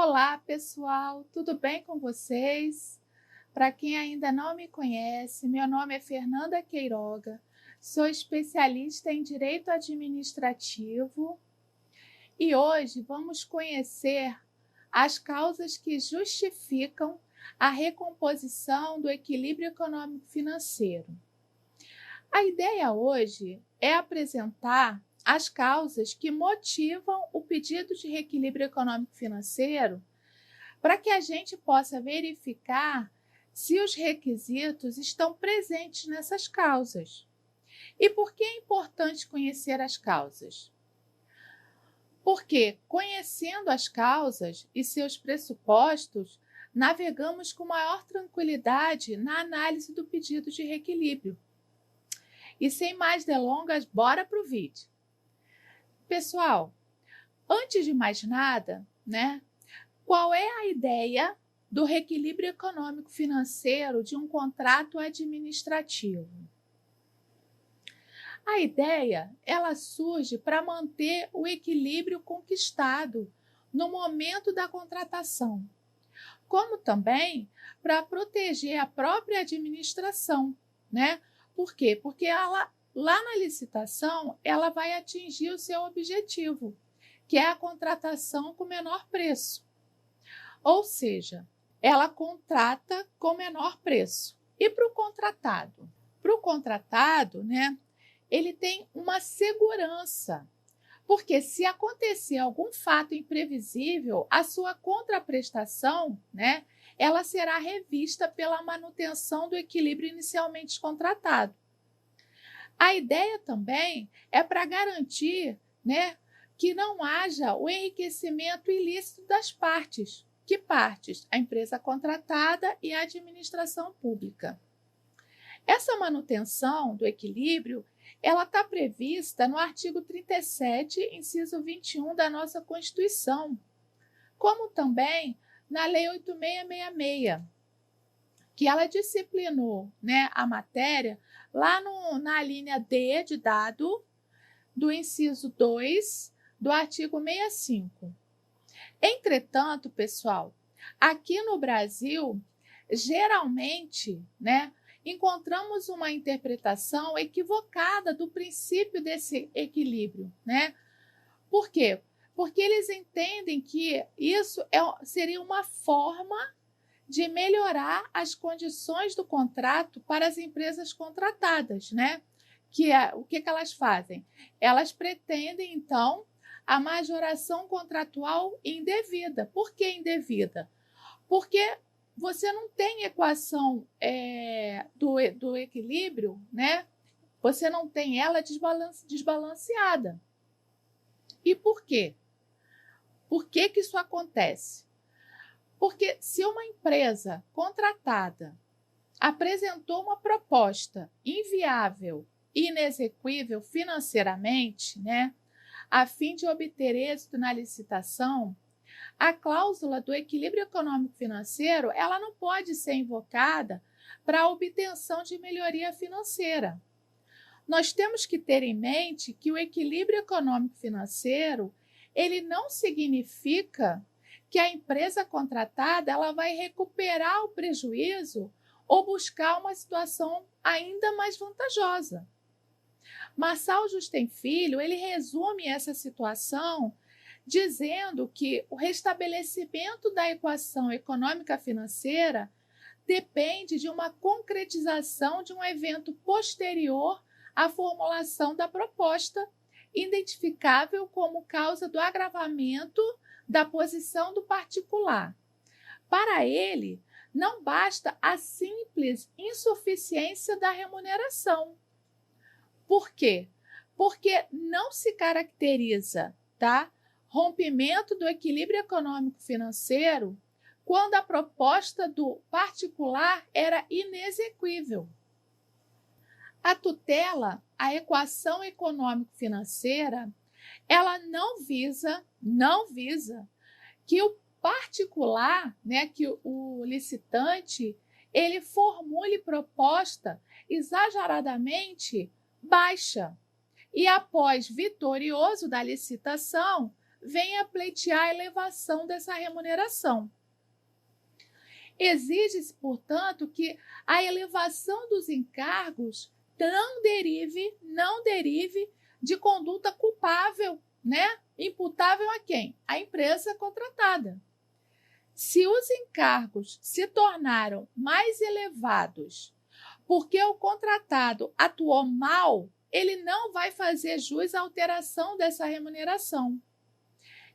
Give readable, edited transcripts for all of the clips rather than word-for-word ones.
Olá, pessoal, tudo bem com vocês? Para quem ainda não me conhece, meu nome é Fernanda Queiroga, sou especialista em Direito Administrativo e hoje vamos conhecer as causas que justificam a recomposição do equilíbrio econômico-financeiro. A ideia hoje é apresentar as causas que motivam o pedido de reequilíbrio econômico-financeiro para que a gente possa verificar se os requisitos estão presentes nessas causas. E por que é importante conhecer as causas? Porque, conhecendo as causas e seus pressupostos, navegamos com maior tranquilidade na análise do pedido de reequilíbrio. E sem mais delongas, bora para o vídeo. Pessoal, antes de mais nada, qual é a ideia do reequilíbrio econômico-financeiro de um contrato administrativo? A ideia, ela surge para manter o equilíbrio conquistado no momento da contratação, como também para proteger a própria administração, Por quê? Porque ela, lá na licitação, ela vai atingir o seu objetivo, que é a contratação com menor preço. Ou seja, ela contrata com menor preço. E para o contratado? Para o contratado, ele tem uma segurança, porque se acontecer algum fato imprevisível, a sua contraprestação, ela será revista pela manutenção do equilíbrio inicialmente contratado. A ideia também é para garantir, que não haja o enriquecimento ilícito das partes. Que partes? A empresa contratada e a administração pública. Essa manutenção do equilíbrio, ela está prevista no artigo 37, inciso 21 da nossa Constituição, como também na Lei 8666, que ela disciplinou, a matéria lá na linha D de dado do inciso 2 do artigo 65. Entretanto, pessoal, aqui no Brasil, geralmente, encontramos uma interpretação equivocada do princípio desse equilíbrio, Por quê? Porque eles entendem que isso seria uma forma de melhorar as condições do contrato para as empresas contratadas, o que elas fazem? Elas pretendem, então, a majoração contratual indevida. Por que indevida? Porque você não tem equação do equilíbrio, Você não tem ela desbalanceada. E por quê? Por que isso acontece? Porque se uma empresa contratada apresentou uma proposta inviável e inexequível financeiramente, a fim de obter êxito na licitação, a cláusula do equilíbrio econômico-financeiro, ela não pode ser invocada para a obtenção de melhoria financeira. Nós temos que ter em mente que o equilíbrio econômico-financeiro, ele não significa que a empresa contratada ela vai recuperar o prejuízo ou buscar uma situação ainda mais vantajosa. Marçal Justem Filho, ele resume essa situação dizendo que o restabelecimento da equação econômica financeira depende de uma concretização de um evento posterior à formulação da proposta, identificável como causa do agravamento da posição do particular. Para ele, não basta a simples insuficiência da remuneração. Por quê? Porque não se caracteriza, rompimento do equilíbrio econômico-financeiro quando a proposta do particular era inexequível. A tutela, a equação econômico-financeira, ela não visa que o particular, que o licitante, ele formule proposta exageradamente baixa e, após vitorioso da licitação, venha pleitear a elevação dessa remuneração. Exige-se, portanto, que a elevação dos encargos não derive de conduta culpável, né? Imputável a quem? A empresa contratada. Se os encargos se tornaram mais elevados porque o contratado atuou mal, ele não vai fazer jus à alteração dessa remuneração.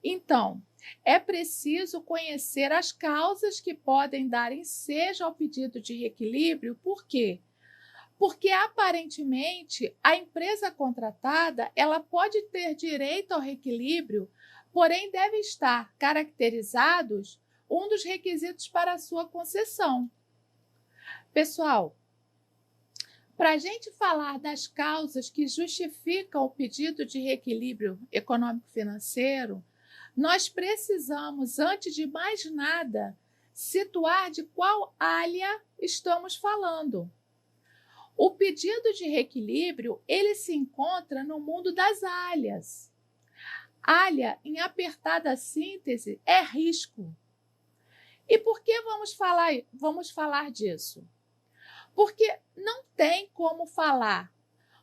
Então, é preciso conhecer as causas que podem dar ensejo ao pedido de reequilíbrio. Por quê? Porque, aparentemente, a empresa contratada ela pode ter direito ao reequilíbrio, porém deve estar caracterizados um dos requisitos para a sua concessão. Pessoal, para a gente falar das causas que justificam o pedido de reequilíbrio econômico-financeiro, nós precisamos, antes de mais nada, situar de qual alha estamos falando. O pedido de reequilíbrio, ele se encontra no mundo das alhas. Alha, em apertada síntese, é risco. E por que vamos falar disso? Porque não tem como falar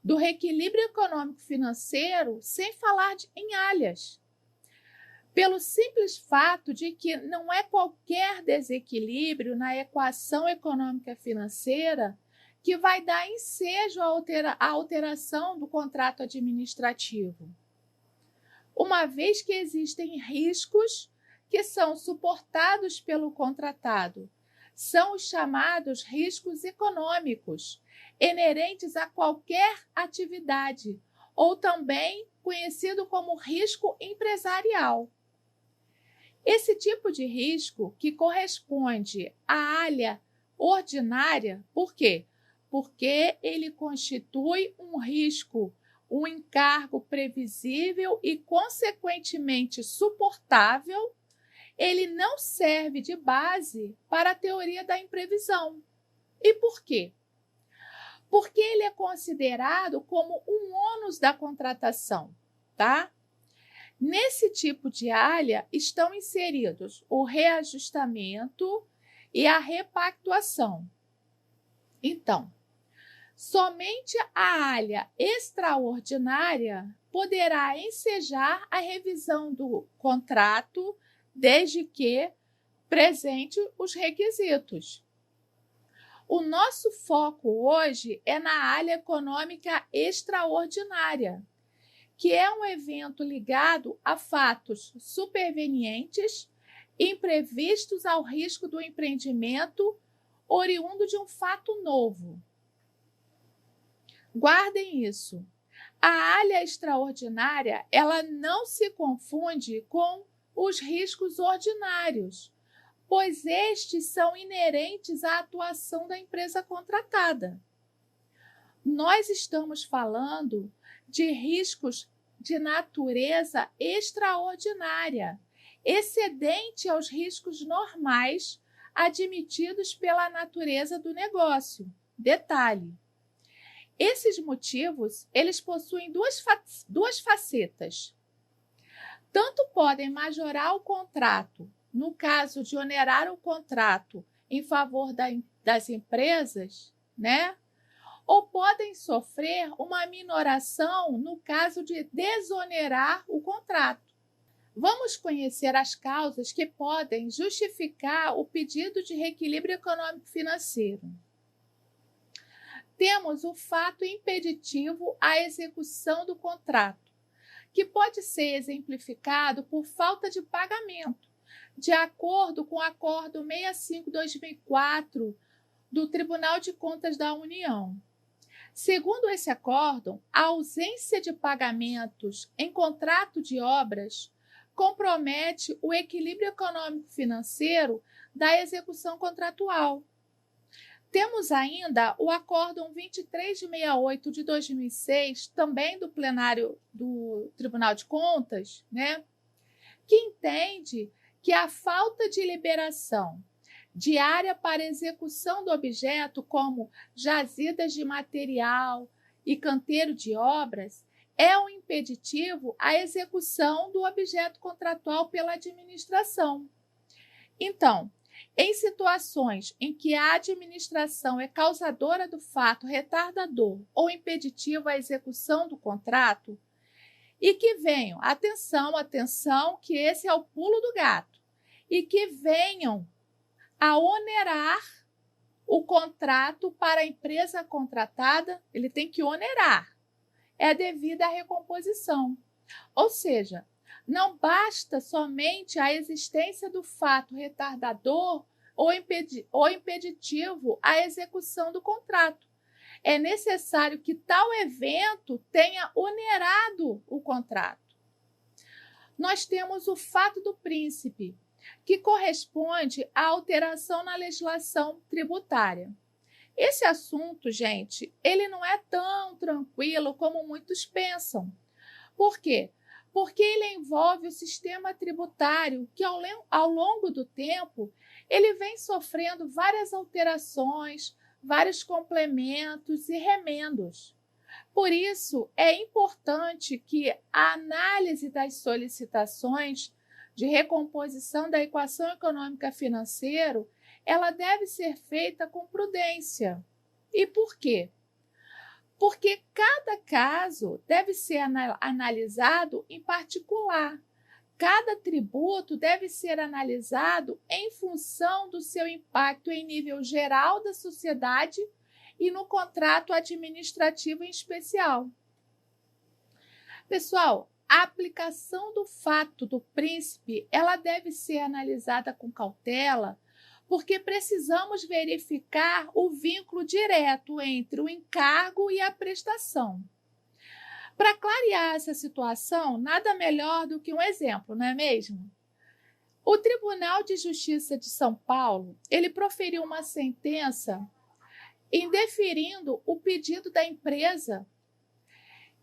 do reequilíbrio econômico-financeiro sem falar em alhas. Pelo simples fato de que não é qualquer desequilíbrio na equação econômica financeira que vai dar ensejo à alteração do contrato administrativo. Uma vez que existem riscos que são suportados pelo contratado, são os chamados riscos econômicos, inerentes a qualquer atividade, ou também conhecido como risco empresarial. Esse tipo de risco, que corresponde à alha ordinária, por quê? Porque ele constitui um risco, um encargo previsível e, consequentemente, suportável. Ele não serve de base para a teoria da imprevisão. E por quê? Porque ele é considerado como um ônus da contratação, tá? Nesse tipo de alha estão inseridos o reajustamento e a repactuação. Então, somente a alha extraordinária poderá ensejar a revisão do contrato, desde que presente os requisitos. O nosso foco hoje é na alha econômica extraordinária, que é um evento ligado a fatos supervenientes, imprevistos ao risco do empreendimento, oriundo de um fato novo. Guardem isso. A alha extraordinária, ela não se confunde com os riscos ordinários, pois estes são inerentes à atuação da empresa contratada. Nós estamos falando de riscos de natureza extraordinária, excedente aos riscos normais admitidos pela natureza do negócio. Detalhe: esses motivos, eles possuem duas facetas. Tanto podem majorar o contrato, no caso de onerar o contrato em favor das empresas, né? Ou podem sofrer uma minoração no caso de desonerar o contrato. Vamos conhecer as causas que podem justificar o pedido de reequilíbrio econômico-financeiro. Temos o fato impeditivo à execução do contrato, que pode ser exemplificado por falta de pagamento, de acordo com o Acordo 65/2004 do Tribunal de Contas da União. Segundo esse acórdão, a ausência de pagamentos em contrato de obras compromete o equilíbrio econômico-financeiro da execução contratual. Temos ainda o Acórdão 2368 de 2006, também do plenário do Tribunal de Contas, né, que entende que a falta de liberação de área para execução do objeto, como jazidas de material e canteiro de obras, é um impeditivo à execução do objeto contratual pela administração. Então, em situações em que a administração é causadora do fato retardador ou impeditivo à execução do contrato, e que venham, atenção, que esse é o pulo do gato, e que venham a onerar o contrato para a empresa contratada, ele tem que onerar, é devida à recomposição. Ou seja, não basta somente a existência do fato retardador ou impeditivo à execução do contrato. É necessário que tal evento tenha onerado o contrato. Nós temos o fato do príncipe, que corresponde à alteração na legislação tributária. Esse assunto, gente, ele não é tão tranquilo como muitos pensam. Por quê? Porque ele envolve o sistema tributário, que ao longo do tempo, ele vem sofrendo várias alterações, vários complementos e remendos. Por isso, é importante que a análise das solicitações de recomposição da equação econômica financeira, ela deve ser feita com prudência. E por quê? Porque cada caso deve ser analisado em particular. Cada tributo deve ser analisado em função do seu impacto em nível geral da sociedade e no contrato administrativo em especial. Pessoal, a aplicação do fato do príncipe, ela deve ser analisada com cautela, porque precisamos verificar o vínculo direto entre o encargo e a prestação. Para clarear essa situação, nada melhor do que um exemplo, não é mesmo? O Tribunal de Justiça de São Paulo, ele proferiu uma sentença indeferindo o pedido da empresa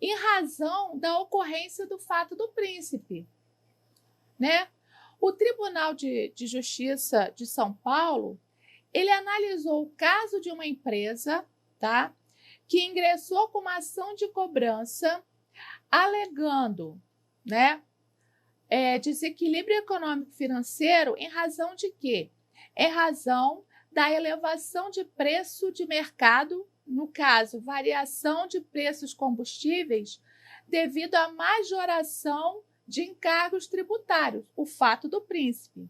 em razão da ocorrência do fato do príncipe, né? O Tribunal de Justiça de São Paulo, ele analisou o caso de uma empresa, tá, que ingressou com uma ação de cobrança alegando, né, desequilíbrio econômico financeiro em razão de quê? Em razão da elevação de preço de mercado, no caso, variação de preços combustíveis, devido à majoração de encargos tributários, o fato do príncipe.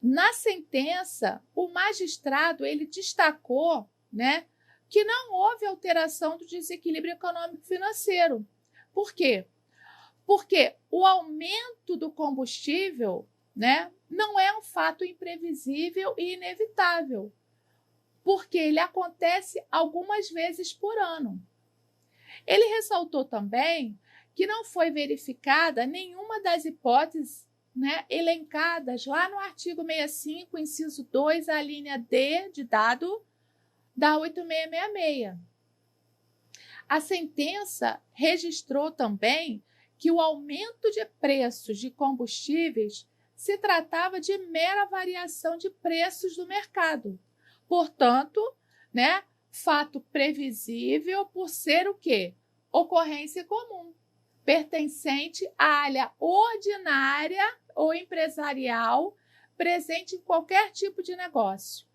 Na sentença, o magistrado ele destacou, né, que não houve alteração do desequilíbrio econômico financeiro. Por quê? Porque o aumento do combustível, né, não é um fato imprevisível e inevitável, porque ele acontece algumas vezes por ano. Ele ressaltou também que não foi verificada nenhuma das hipóteses, né, elencadas lá no artigo 65, inciso 2, a linha D de dado da 8666. A sentença registrou também que o aumento de preços de combustíveis se tratava de mera variação de preços do mercado. Portanto, né, fato previsível por ser o quê? Ocorrência comum, pertencente à área ordinária ou empresarial presente em qualquer tipo de negócio.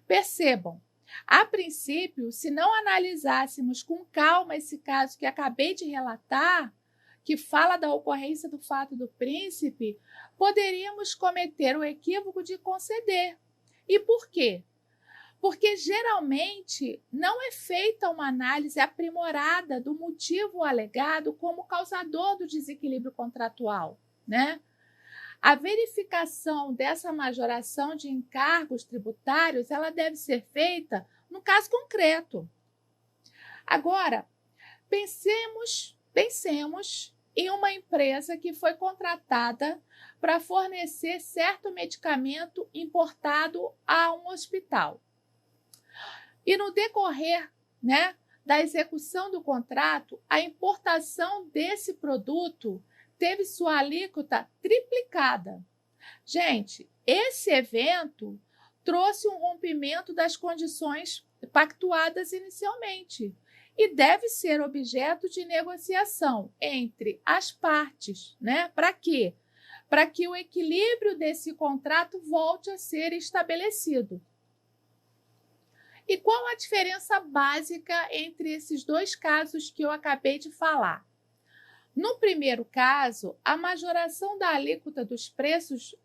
Percebam, a princípio, se não analisássemos com calma esse caso que acabei de relatar, que fala da ocorrência do fato do príncipe, poderíamos cometer o equívoco de conceder. E por quê? Porque geralmente não é feita uma análise aprimorada do motivo alegado como causador do desequilíbrio contratual, né? A verificação dessa majoração de encargos tributários, ela deve ser feita no caso concreto. Agora, pensemos em uma empresa que foi contratada para fornecer certo medicamento importado a um hospital. E no decorrer, né, da execução do contrato, a importação desse produto teve sua alíquota triplicada. Gente, esse evento trouxe um rompimento das condições pactuadas inicialmente. e deve ser objeto de negociação entre as partes, né? Para quê? Para que o equilíbrio desse contrato volte a ser estabelecido. E qual a diferença básica entre esses dois casos que eu acabei de falar? No primeiro caso, a majoração da alíquota dos preços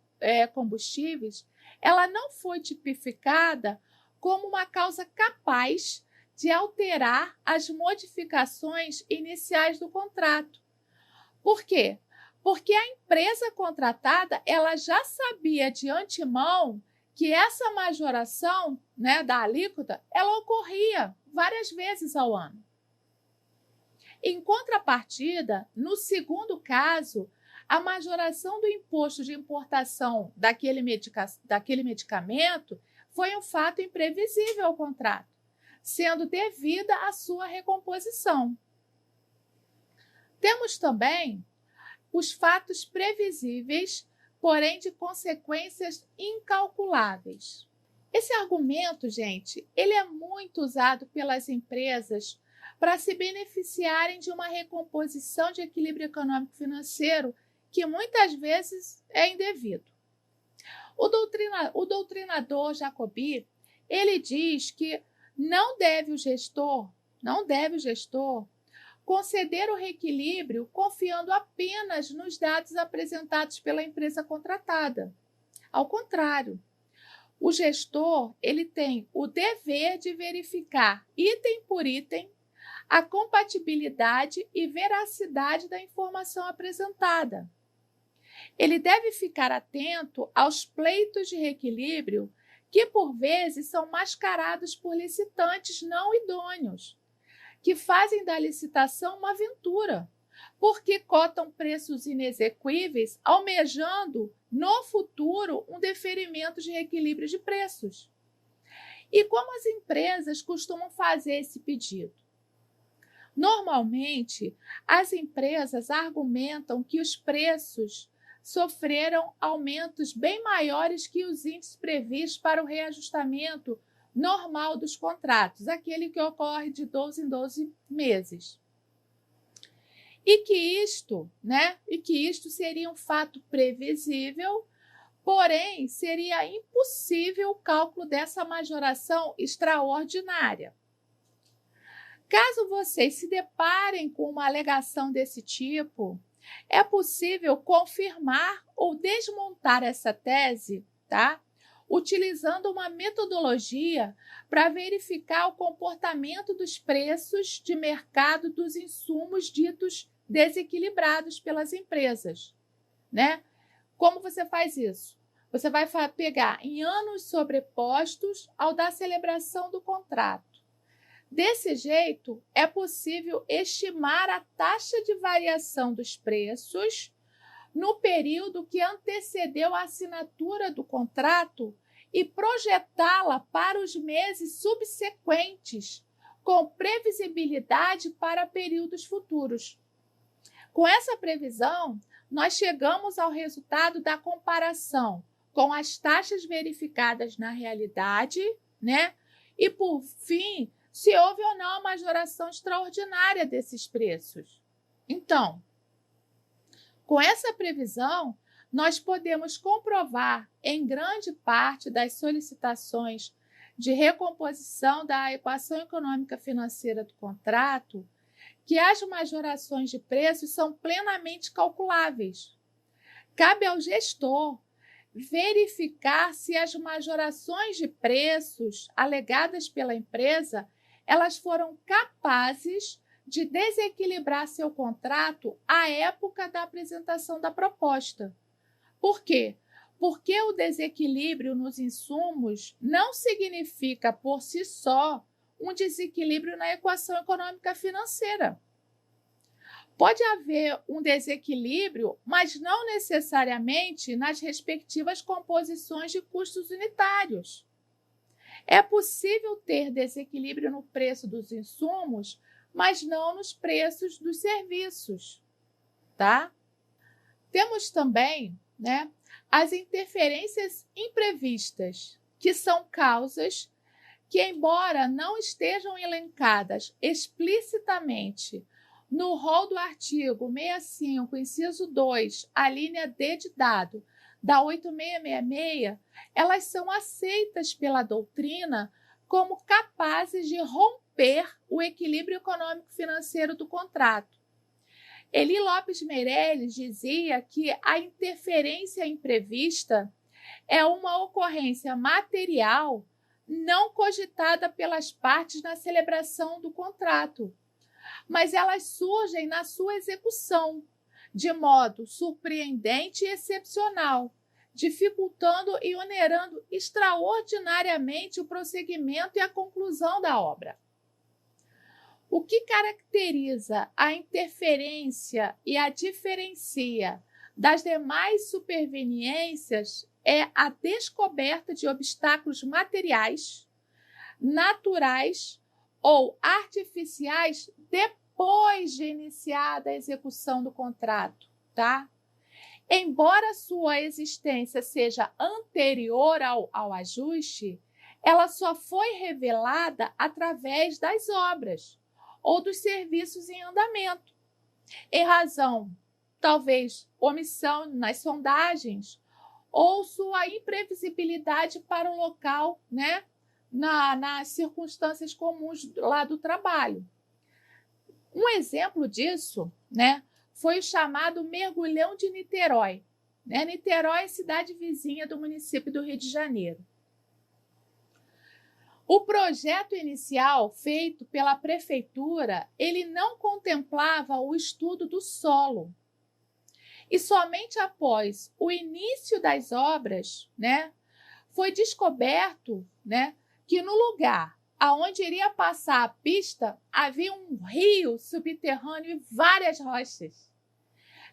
combustíveis, ela não foi tipificada como uma causa capaz de alterar as modificações iniciais do contrato. Por quê? Porque a empresa contratada, ela já sabia de antemão que essa majoração, né, da alíquota, ela ocorria várias vezes ao ano. Em contrapartida, no segundo caso, a majoração do imposto de importação daquele medicamento foi um fato imprevisível ao contrato, sendo devida à sua recomposição. Temos também os fatos previsíveis, porém de consequências incalculáveis. Esse argumento, gente, ele é muito usado pelas empresas para se beneficiarem de uma recomposição de equilíbrio econômico-financeiro que muitas vezes é indevido. O doutrinador Jacobi, ele diz que não deve o gestor conceder o reequilíbrio confiando apenas nos dados apresentados pela empresa contratada. Ao contrário, o gestor, ele tem o dever de verificar item por item a compatibilidade e veracidade da informação apresentada. Ele deve ficar atento aos pleitos de reequilíbrio que, por vezes, são mascarados por licitantes não idôneos, que fazem da licitação uma aventura, porque cotam preços inexequíveis, almejando, no futuro, um deferimento de reequilíbrio de preços. E como as empresas costumam fazer esse pedido? Normalmente, as empresas argumentam que os preços sofreram aumentos bem maiores que os índices previstos para o reajustamento normal dos contratos, aquele que ocorre de 12 em 12 meses. E que isto seria um fato previsível, porém seria impossível o cálculo dessa majoração extraordinária. Caso vocês se deparem com uma alegação desse tipo, é possível confirmar ou desmontar essa tese, tá? Utilizando uma metodologia para verificar o comportamento dos preços de mercado dos insumos ditos desequilibrados pelas empresas, né? Como você faz isso? Você vai pegar em anos sobrepostos ao da celebração do contrato. Desse jeito, é possível estimar a taxa de variação dos preços no período que antecedeu a assinatura do contrato e projetá-la para os meses subsequentes, com previsibilidade para períodos futuros. Com essa previsão, nós chegamos ao resultado da comparação com as taxas verificadas na realidade, né? E, por fim, se houve ou não a majoração extraordinária desses preços. Então, com essa previsão, nós podemos comprovar em grande parte das solicitações de recomposição da equação econômica financeira do contrato que as majorações de preços são plenamente calculáveis. Cabe ao gestor verificar se as majorações de preços alegadas pela empresa elas foram capazes de desequilibrar seu contrato à época da apresentação da proposta. Por quê? Porque o desequilíbrio nos insumos não significa por si só um desequilíbrio na equação econômica financeira. Pode haver um desequilíbrio, mas não necessariamente nas respectivas composições de custos unitários. É possível ter desequilíbrio no preço dos insumos, mas não nos preços dos serviços, tá? Temos também, né, as interferências imprevistas, que são causas que, embora não estejam elencadas explicitamente no rol do artigo 65, inciso 2, a linha D de dado da 8666, elas são aceitas pela doutrina como capazes de romper o equilíbrio econômico-financeiro do contrato. Eli Lopes Meireles dizia que a interferência imprevista é uma ocorrência material não cogitada pelas partes na celebração do contrato, mas elas surgem na sua execução, de modo surpreendente e excepcional, dificultando e onerando extraordinariamente o prosseguimento e a conclusão da obra. O que caracteriza a interferência e a diferencia das demais superveniências é a descoberta de obstáculos materiais, naturais ou artificiais depois de iniciada a execução do contrato, tá? Embora sua existência seja anterior ao ajuste, ela só foi revelada através das obras ou dos serviços em andamento, em razão, talvez, omissão nas sondagens ou sua imprevisibilidade para o local, né, nas circunstâncias comuns lá do trabalho. Um exemplo disso, né, foi o chamado mergulhão de Niterói. Niterói é cidade vizinha do município do Rio de Janeiro. O projeto inicial feito pela prefeitura, ele não contemplava o estudo do solo. E somente após o início das obras, né, foi descoberto, né, que no lugar aonde iria passar a pista havia um rio subterrâneo e várias rochas.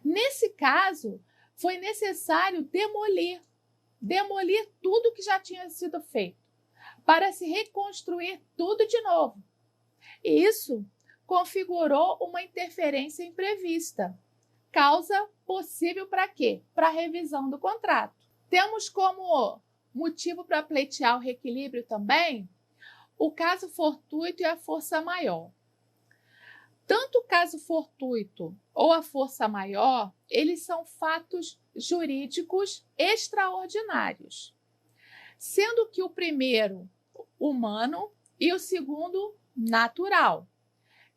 Nesse caso, foi necessário demolir tudo que já tinha sido feito, para se reconstruir tudo de novo. E isso configurou uma interferência imprevista. Causa possível para quê? Para a revisão do contrato. Temos como motivo para pleitear o reequilíbrio também o caso fortuito e a força maior. Tanto o caso fortuito ou a força maior, eles são fatos jurídicos extraordinários, sendo que o primeiro humano e o segundo natural,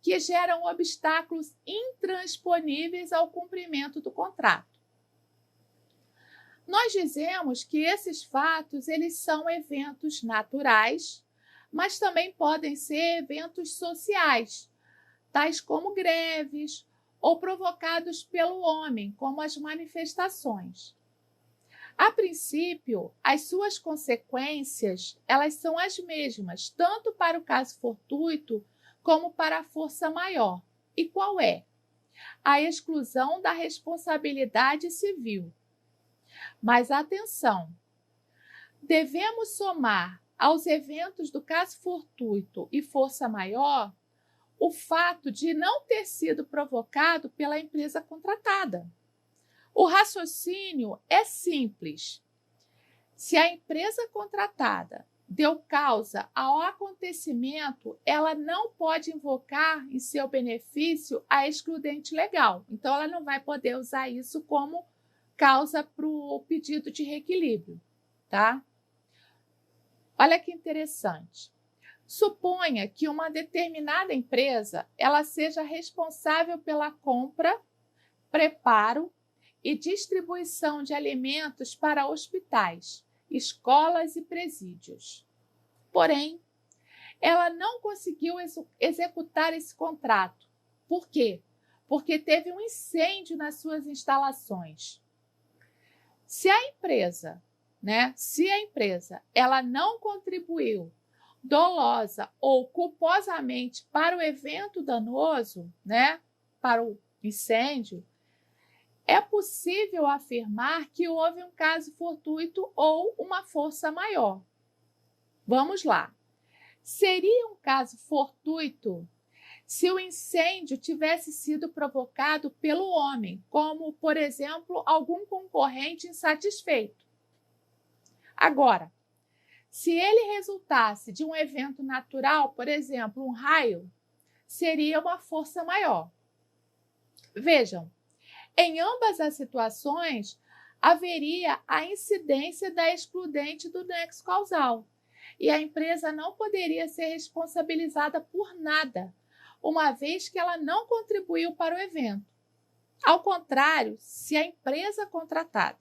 que geram obstáculos intransponíveis ao cumprimento do contrato. Nós dizemos que esses fatos eles são eventos naturais, mas também podem ser eventos sociais, tais como greves ou provocados pelo homem, como as manifestações. A princípio, as suas consequências elas são as mesmas, tanto para o caso fortuito como para a força maior. E qual é? A exclusão da responsabilidade civil. Mas atenção, devemos somar aos eventos do caso fortuito e força maior o fato de não ter sido provocado pela empresa contratada. O raciocínio é simples. Se a empresa contratada deu causa ao acontecimento, ela não pode invocar em seu benefício a excludente legal. Então, ela não vai poder usar isso como causa para o pedido de reequilíbrio, tá? Olha que interessante. Suponha que uma determinada empresa ela seja responsável pela compra, preparo e distribuição de alimentos para hospitais, escolas e presídios. Porém, ela não conseguiu executar esse contrato. Por quê? Porque teve um incêndio nas suas instalações. Se a empresa ela não contribuiu dolosa ou culposamente para o evento danoso, para o incêndio, é possível afirmar que houve um caso fortuito ou uma força maior. Vamos lá. Seria um caso fortuito se o incêndio tivesse sido provocado pelo homem, como, por exemplo, algum concorrente insatisfeito. Agora, Se ele resultasse de um evento natural, por exemplo, um raio, seria uma força maior. Vejam, em ambas as situações, haveria a incidência da excludente do nexo causal, e a empresa não poderia ser responsabilizada por nada, uma vez que ela não contribuiu para o evento. Ao contrário, se a empresa contratada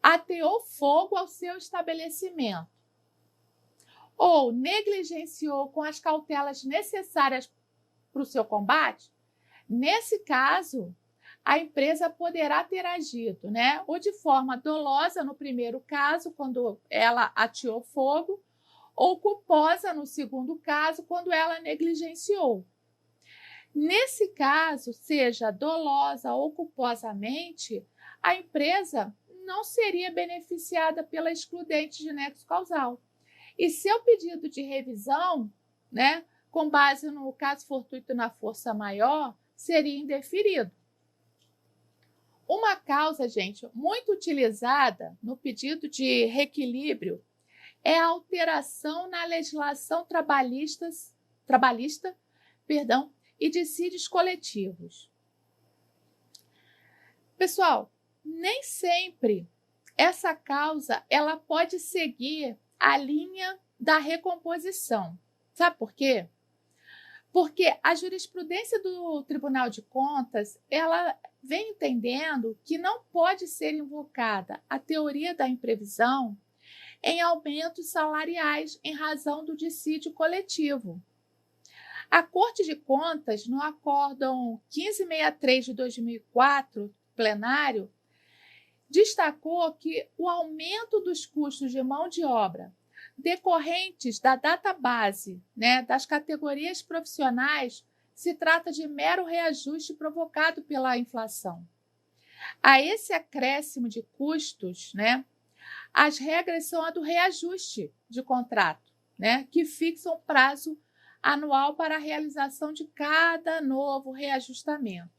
ateou fogo ao seu estabelecimento ou negligenciou com as cautelas necessárias para o seu combate, nesse caso, a empresa poderá ter agido, ou de forma dolosa no primeiro caso, quando ela ateou fogo, ou culposa no segundo caso, quando ela negligenciou. Nesse caso, seja dolosa ou culposamente, a empresa não seria beneficiada pela excludente de nexo causal. E seu pedido de revisão, com base no caso fortuito na força maior, seria indeferido. Uma causa, gente, muito utilizada no pedido de reequilíbrio é a alteração na legislação trabalhista, e dissídios coletivos. Pessoal, nem sempre essa causa ela pode seguir a linha da recomposição. Sabe por quê? Porque a jurisprudência do Tribunal de Contas, ela vem entendendo que não pode ser invocada a teoria da imprevisão em aumentos salariais em razão do dissídio coletivo. A Corte de Contas, no Acórdão 1563 de 2004, plenário, destacou que o aumento dos custos de mão de obra decorrentes da database, das categorias profissionais, se trata de mero reajuste provocado pela inflação. A esse acréscimo de custos, as regras são a do reajuste de contrato, que fixa um prazo anual para a realização de cada novo reajustamento.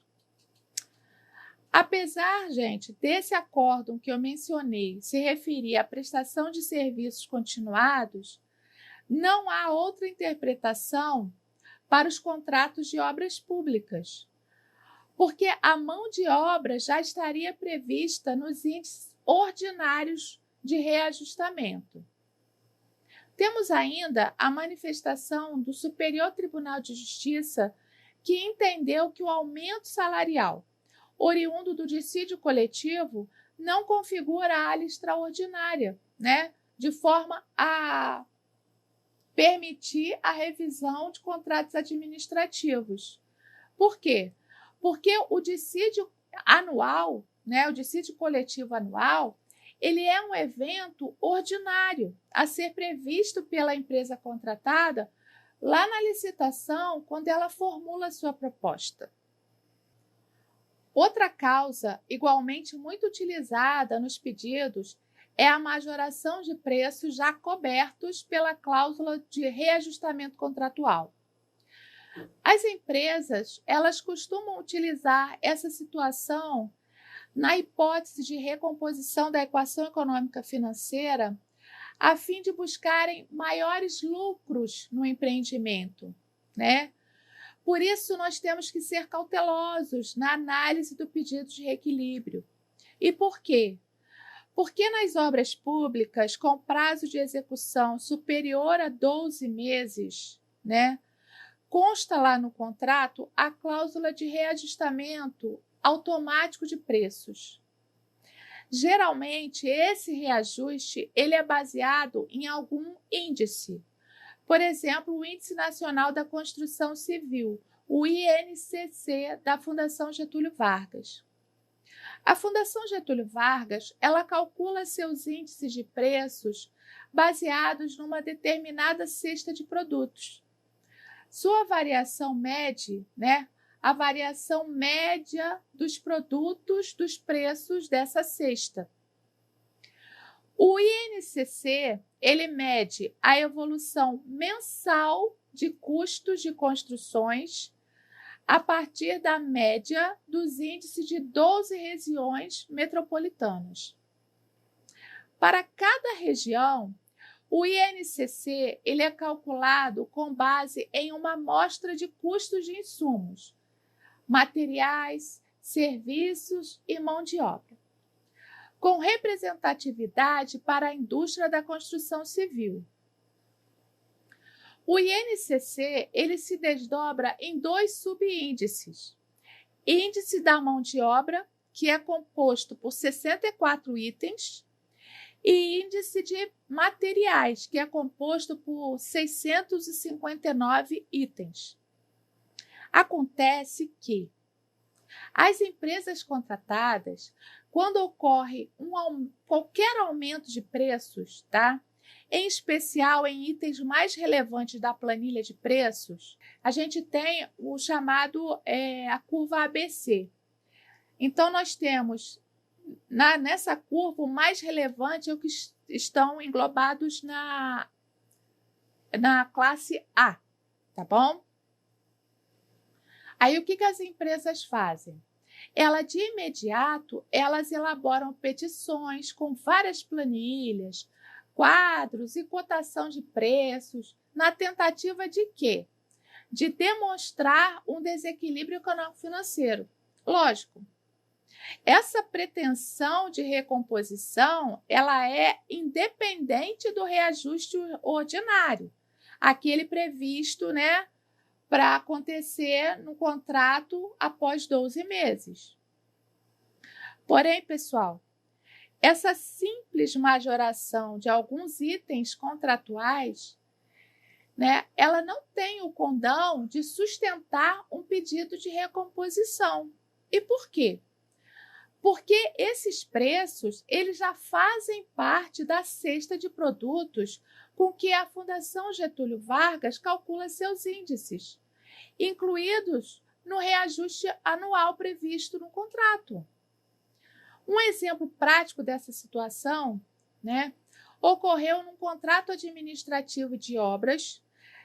Apesar, gente, desse acórdão que eu mencionei se referir à prestação de serviços continuados, não há outra interpretação para os contratos de obras públicas, porque a mão de obra já estaria prevista nos índices ordinários de reajustamento. Temos ainda a manifestação do Superior Tribunal de Justiça, que entendeu que o aumento salarial oriundo do dissídio coletivo não configura a área extraordinária, de forma a permitir a revisão de contratos administrativos. Por quê? Porque o dissídio anual, o dissídio coletivo anual, ele é um evento ordinário a ser previsto pela empresa contratada lá na licitação, quando ela formula a sua proposta. Outra causa igualmente muito utilizada nos pedidos é a majoração de preços já cobertos pela cláusula de reajustamento contratual. As empresas, elas costumam utilizar essa situação na hipótese de recomposição da equação econômica financeira, a fim de buscarem maiores lucros no empreendimento, Por isso, nós temos que ser cautelosos na análise do pedido de reequilíbrio. E por quê? Porque nas obras públicas, com prazo de execução superior a 12 meses, consta lá no contrato a cláusula de reajustamento automático de preços. Geralmente, esse reajuste ele é baseado em algum índice. Por exemplo, o Índice Nacional da Construção Civil, o INCC, da Fundação Getúlio Vargas. A Fundação Getúlio Vargas, ela calcula seus índices de preços baseados numa determinada cesta de produtos. Sua variação mede, a variação média dos produtos dos preços dessa cesta. O INCC, ele mede a evolução mensal de custos de construções a partir da média dos índices de 12 regiões metropolitanas. Para cada região, O INCC ele é calculado com base em uma amostra de custos de insumos, materiais, serviços e mão de obra, com representatividade para a indústria da construção civil. O INCC ele se desdobra em 2 subíndices. Índice da mão de obra, que é composto por 64 itens, e índice de materiais, que é composto por 659 itens. Acontece que as empresas contratadas, quando ocorre qualquer aumento de preços, tá? Em especial em itens mais relevantes da planilha de preços, a gente tem o chamado a curva ABC. Então, nós temos nessa curva, o mais relevante é o que estão englobados na classe A, tá bom? Aí, o que as empresas fazem? De imediato, elas elaboram petições com várias planilhas, quadros e cotação de preços, na tentativa de quê? De demonstrar um desequilíbrio econômico-financeiro. Lógico, essa pretensão de recomposição, ela é independente do reajuste ordinário, aquele previsto, né, para acontecer no contrato após 12 meses. Porém, pessoal, essa simples majoração de alguns itens contratuais, né, ela não tem o condão de sustentar um pedido de recomposição. E por quê? Porque esses preços eles já fazem parte da cesta de produtos com que a Fundação Getúlio Vargas calcula seus índices, incluídos no reajuste anual previsto no contrato. Um exemplo prático dessa situação, né, ocorreu num contrato administrativo de obras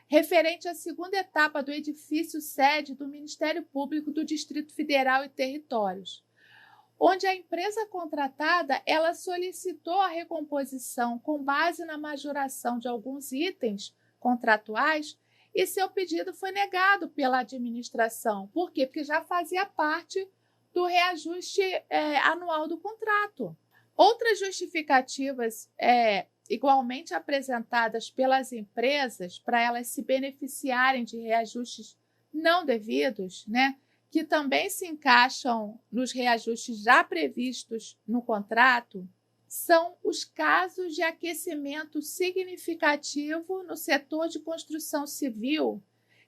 referente à segunda etapa do edifício sede do Ministério Público do Distrito Federal e Territórios, onde a empresa contratada ela solicitou a recomposição com base na majoração de alguns itens contratuais e seu pedido foi negado pela administração. Por quê? Porque já fazia parte do reajuste anual do contrato. Outras justificativas igualmente apresentadas pelas empresas para elas se beneficiarem de reajustes não devidos, né, que também se encaixam nos reajustes já previstos no contrato, são os casos de aquecimento significativo no setor de construção civil,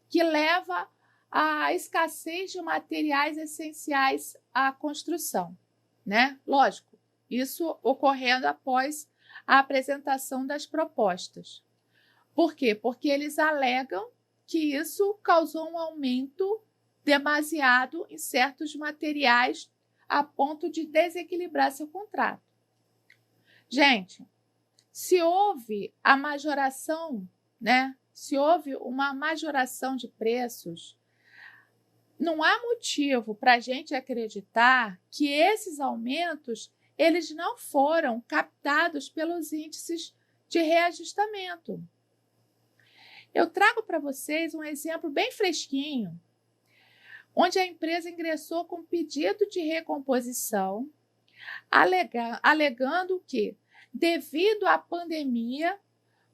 que leva à escassez de materiais essenciais à construção, né? Lógico, isso ocorrendo após a apresentação das propostas. Por quê? Porque eles alegam que isso causou um aumento demasiado em certos materiais a ponto de desequilibrar seu contrato. Gente, se houve a majoração, né? Se houve uma majoração de preços, não há motivo para a gente acreditar que esses aumentos eles não foram captados pelos índices de reajustamento. Eu trago para vocês um exemplo bem fresquinho, onde a empresa ingressou com pedido de recomposição, alegando que, devido à pandemia,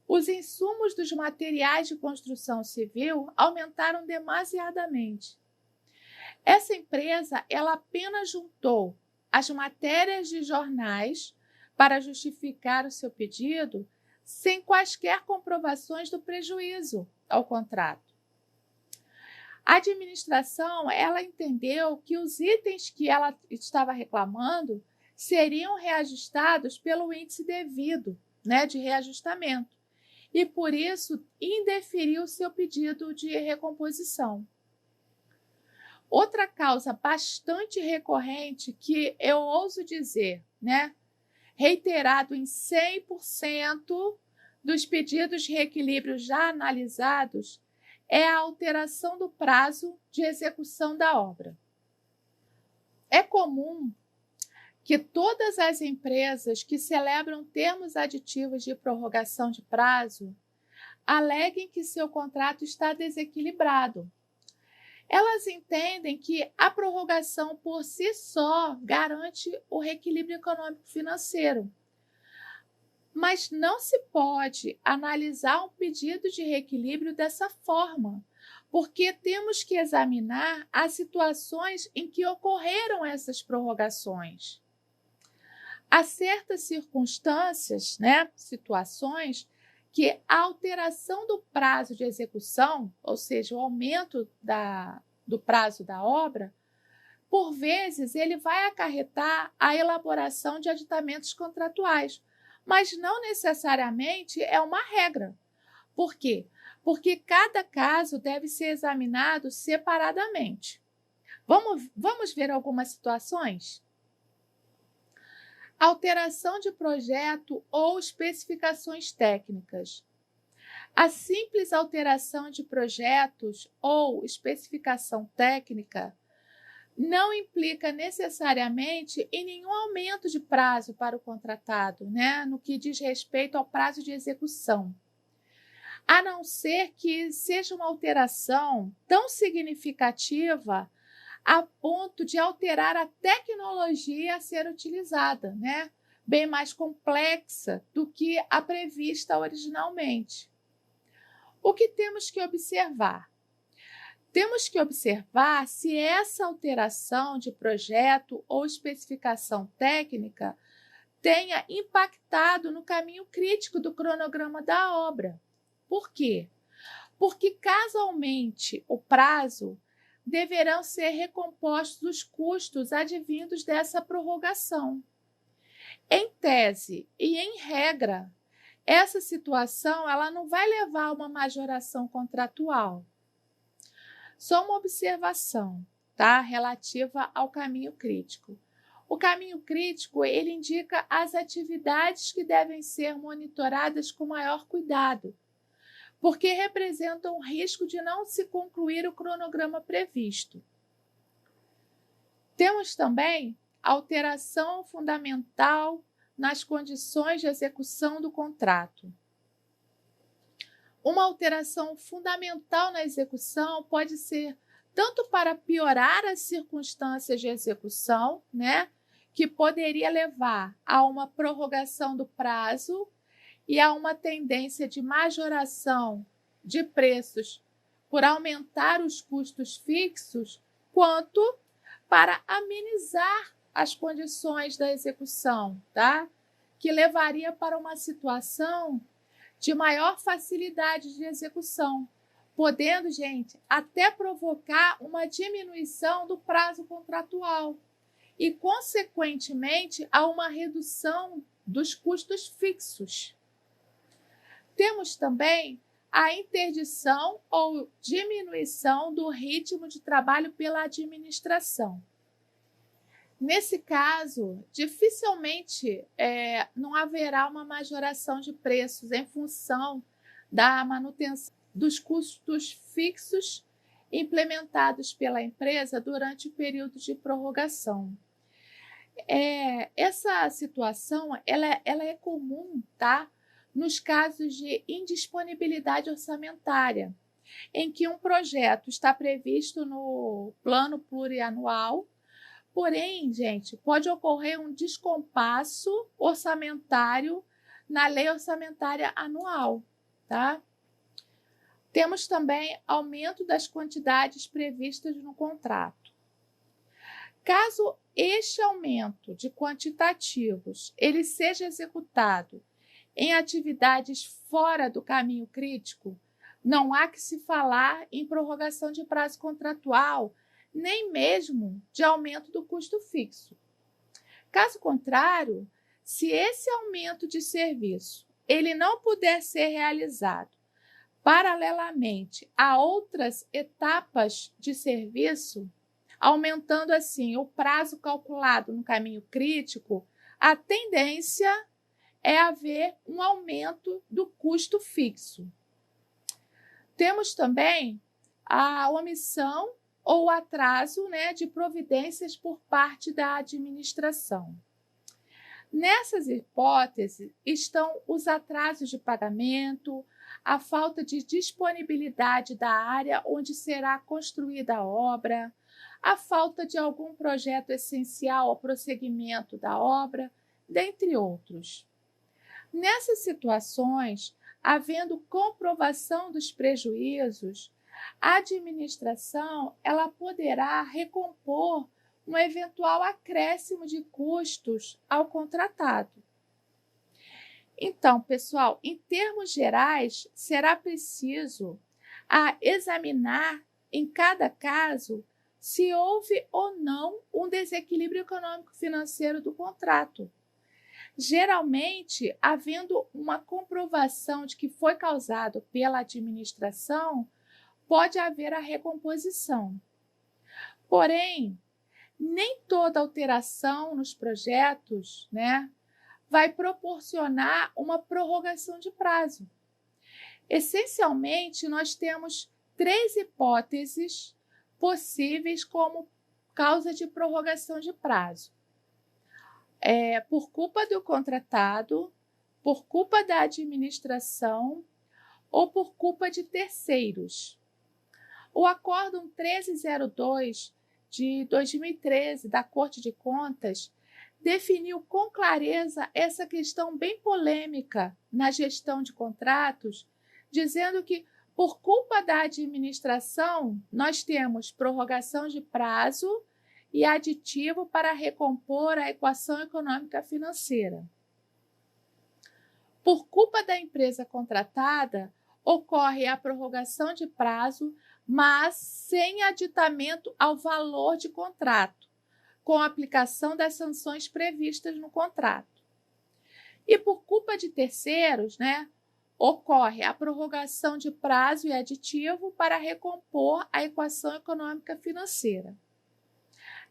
os insumos dos materiais de construção civil aumentaram demasiadamente. Essa empresa ela apenas juntou as matérias de jornais para justificar o seu pedido, sem quaisquer comprovações do prejuízo ao contrato. A administração ela entendeu que os itens que ela estava reclamando seriam reajustados pelo índice devido, né, de reajustamento, e por isso indeferiu seu pedido de recomposição. Outra causa bastante recorrente que eu ouso dizer, né, reiterado em 100% dos pedidos de reequilíbrio já analisados, é a alteração do prazo de execução da obra. É comum que todas as empresas que celebram termos aditivos de prorrogação de prazo aleguem que seu contrato está desequilibrado. Elas entendem que a prorrogação por si só garante o reequilíbrio econômico-financeiro, mas não se pode analisar um pedido de reequilíbrio dessa forma, porque temos que examinar as situações em que ocorreram essas prorrogações. Há certas circunstâncias, situações, que a alteração do prazo de execução, ou seja, o aumento do prazo da obra, por vezes ele vai acarretar a elaboração de aditamentos contratuais, mas não necessariamente é uma regra. Por quê? Porque cada caso deve ser examinado separadamente. Vamos ver algumas situações? Alteração de projeto ou especificações técnicas. A simples alteração de projetos ou especificação técnica não implica necessariamente em nenhum aumento de prazo para o contratado, no que diz respeito ao prazo de execução, a não ser que seja uma alteração tão significativa a ponto de alterar a tecnologia a ser utilizada, bem mais complexa do que a prevista originalmente. O que temos que observar? Temos que observar se essa alteração de projeto ou especificação técnica tenha impactado no caminho crítico do cronograma da obra. Por quê? Porque, caso aumente o prazo, deverão ser recompostos os custos advindos dessa prorrogação. Em tese e em regra, essa situação ela não vai levar a uma majoração contratual. Só uma observação, relativa ao caminho crítico. O caminho crítico ele indica as atividades que devem ser monitoradas com maior cuidado, porque representam o risco de não se concluir o cronograma previsto. Temos também alteração fundamental nas condições de execução do contrato. Uma alteração fundamental na execução pode ser tanto para piorar as circunstâncias de execução, que poderia levar a uma prorrogação do prazo e a uma tendência de majoração de preços por aumentar os custos fixos, quanto para amenizar as condições da execução, que levaria para uma situação de maior facilidade de execução, podendo, até provocar uma diminuição do prazo contratual e, consequentemente, a uma redução dos custos fixos. Temos também a interdição ou diminuição do ritmo de trabalho pela administração. Nesse caso, dificilmente não haverá uma majoração de preços em função da manutenção dos custos fixos implementados pela empresa durante o período de prorrogação. Essa situação ela é comum, nos casos de indisponibilidade orçamentária, em que um projeto está previsto no plano plurianual, porém, pode ocorrer um descompasso orçamentário na lei orçamentária anual, Temos também aumento das quantidades previstas no contrato. Caso este aumento de quantitativos ele seja executado em atividades fora do caminho crítico, não há que se falar em prorrogação de prazo contratual, nem mesmo de aumento do custo fixo. Caso contrário, se esse aumento de serviço ele não puder ser realizado paralelamente a outras etapas de serviço, aumentando assim o prazo calculado no caminho crítico, a tendência é haver um aumento do custo fixo. Temos também a omissão ou atraso de providências por parte da administração. Nessas hipóteses estão os atrasos de pagamento, a falta de disponibilidade da área onde será construída a obra, a falta de algum projeto essencial ao prosseguimento da obra, dentre outros. Nessas situações, havendo comprovação dos prejuízos, a administração ela poderá recompor um eventual acréscimo de custos ao contratado. Então, pessoal, em termos gerais, será preciso examinar em cada caso se houve ou não um desequilíbrio econômico-financeiro do contrato. Geralmente, havendo uma comprovação de que foi causado pela administração, pode haver a recomposição. Porém, nem toda alteração nos projetos, vai proporcionar uma prorrogação de prazo. Essencialmente, nós temos 3 hipóteses possíveis como causa de prorrogação de prazo. Por culpa do contratado, por culpa da administração ou por culpa de terceiros. O Acórdão 1302 de 2013 da Corte de Contas definiu com clareza essa questão bem polêmica na gestão de contratos, dizendo que, por culpa da administração, nós temos prorrogação de prazo e aditivo para recompor a equação econômica financeira. Por culpa da empresa contratada, ocorre a prorrogação de prazo, mas sem aditamento ao valor de contrato, com a aplicação das sanções previstas no contrato. E por culpa de terceiros, ocorre a prorrogação de prazo e aditivo para recompor a equação econômica financeira.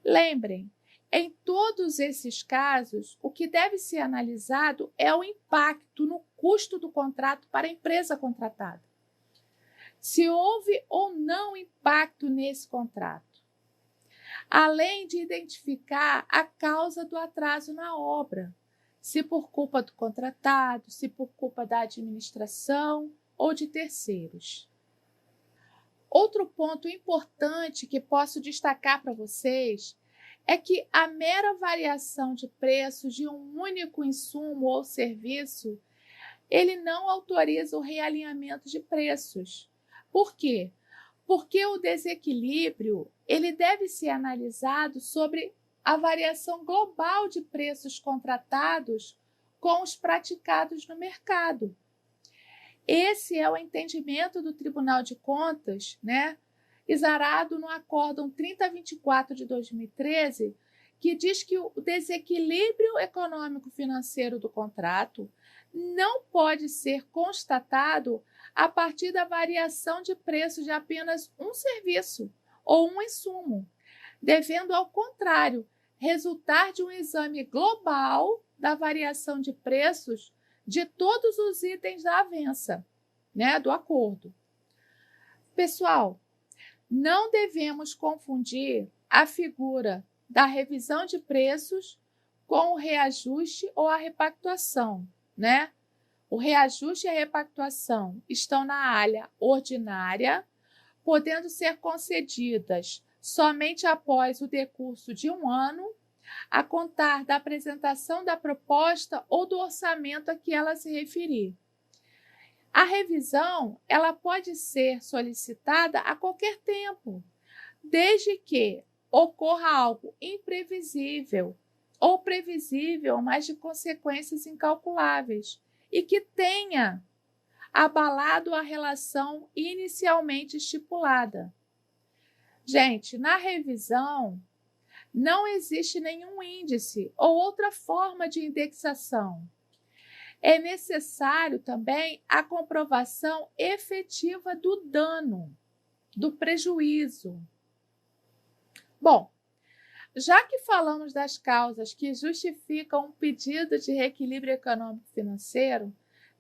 Lembrem, em todos esses casos, o que deve ser analisado é o impacto no custo do contrato para a empresa contratada. Se houve ou não impacto nesse contrato. Além de identificar a causa do atraso na obra, se por culpa do contratado, se por culpa da administração ou de terceiros. Outro ponto importante que posso destacar para vocês é que a mera variação de preços de um único insumo ou serviço, ele não autoriza o realinhamento de preços. Por quê? Porque o desequilíbrio ele deve ser analisado sobre a variação global de preços contratados com os praticados no mercado. Esse é o entendimento do Tribunal de Contas, exarado no Acórdão 3024 de 2013, que diz que o desequilíbrio econômico-financeiro do contrato não pode ser constatado a partir da variação de preço de apenas um serviço ou um insumo, devendo, ao contrário, resultar de um exame global da variação de preços de todos os itens da avença, do acordo. Pessoal, não devemos confundir a figura da revisão de preços com o reajuste ou a repactuação, O reajuste e a repactuação estão na área ordinária, podendo ser concedidas somente após o decurso de 1 ano, a contar da apresentação da proposta ou do orçamento a que ela se referir. A revisão, ela pode ser solicitada a qualquer tempo, desde que ocorra algo imprevisível ou previsível, mas de consequências incalculáveis, e que tenha abalado a relação inicialmente estipulada. Gente, na revisão, não existe nenhum índice ou outra forma de indexação. É necessário também a comprovação efetiva do dano, do prejuízo. Bom, já que falamos das causas que justificam um pedido de reequilíbrio econômico-financeiro,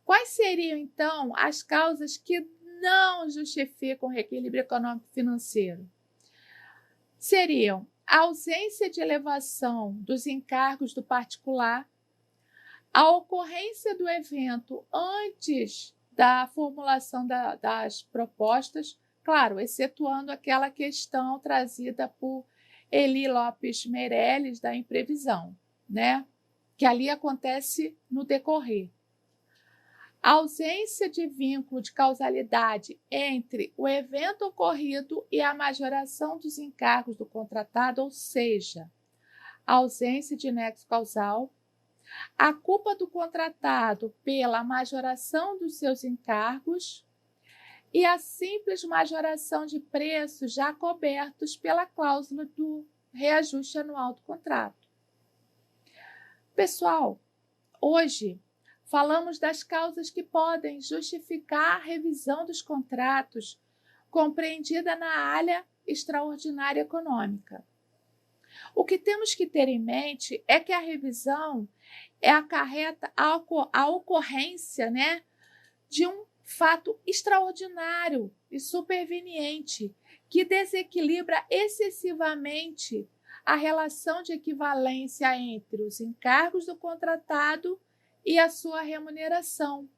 quais seriam, então, as causas que não justificam o reequilíbrio econômico-financeiro? Seriam a ausência de elevação dos encargos do particular, A ocorrência do evento antes da formulação das propostas, claro, excetuando aquela questão trazida por Eli Lopes Meireles, da imprevisão, né? Que ali acontece no decorrer. A ausência de vínculo de causalidade entre o evento ocorrido e a majoração dos encargos do contratado, ou seja, a ausência de nexo causal, a culpa do contratado pela majoração dos seus encargos e a simples majoração de preços já cobertos pela cláusula do reajuste anual do contrato. Pessoal, hoje falamos das causas que podem justificar a revisão dos contratos compreendida na área extraordinária econômica. O que temos que ter em mente é que a revisão acarreta a ocorrência, né, de um fato extraordinário e superveniente que desequilibra excessivamente a relação de equivalência entre os encargos do contratado e a sua remuneração,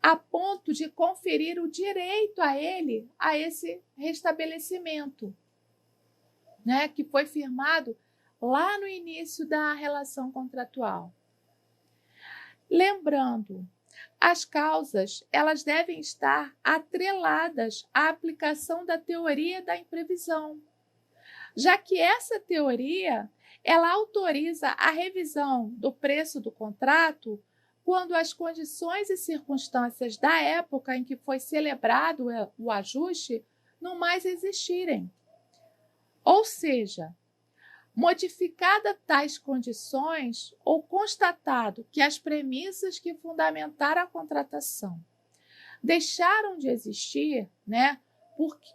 a ponto de conferir o direito a ele a esse restabelecimento, né, que foi firmado lá no início da relação contratual. Lembrando, as causas elas devem estar atreladas à aplicação da teoria da imprevisão, já que essa teoria ela autoriza a revisão do preço do contrato quando as condições e circunstâncias da época em que foi celebrado o ajuste não mais existirem. Ou seja, modificadas tais condições ou constatado que as premissas que fundamentaram a contratação deixaram de existir, né,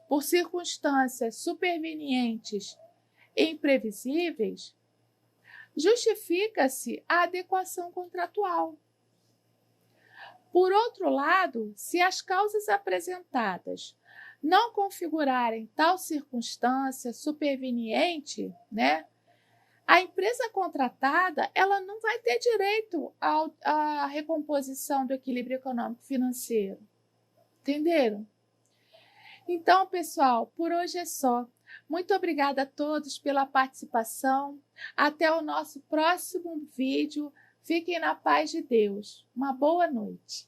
por circunstâncias supervenientes e imprevisíveis, justifica-se a adequação contratual. Por outro lado, se as causas apresentadas não configurarem tal circunstância superveniente, né, a empresa contratada ela não vai ter direito à recomposição do equilíbrio econômico-financeiro. Entenderam? Então, pessoal, por hoje é só. Muito obrigada a todos pela participação. Até o nosso próximo vídeo. Fiquem na paz de Deus. Uma boa noite.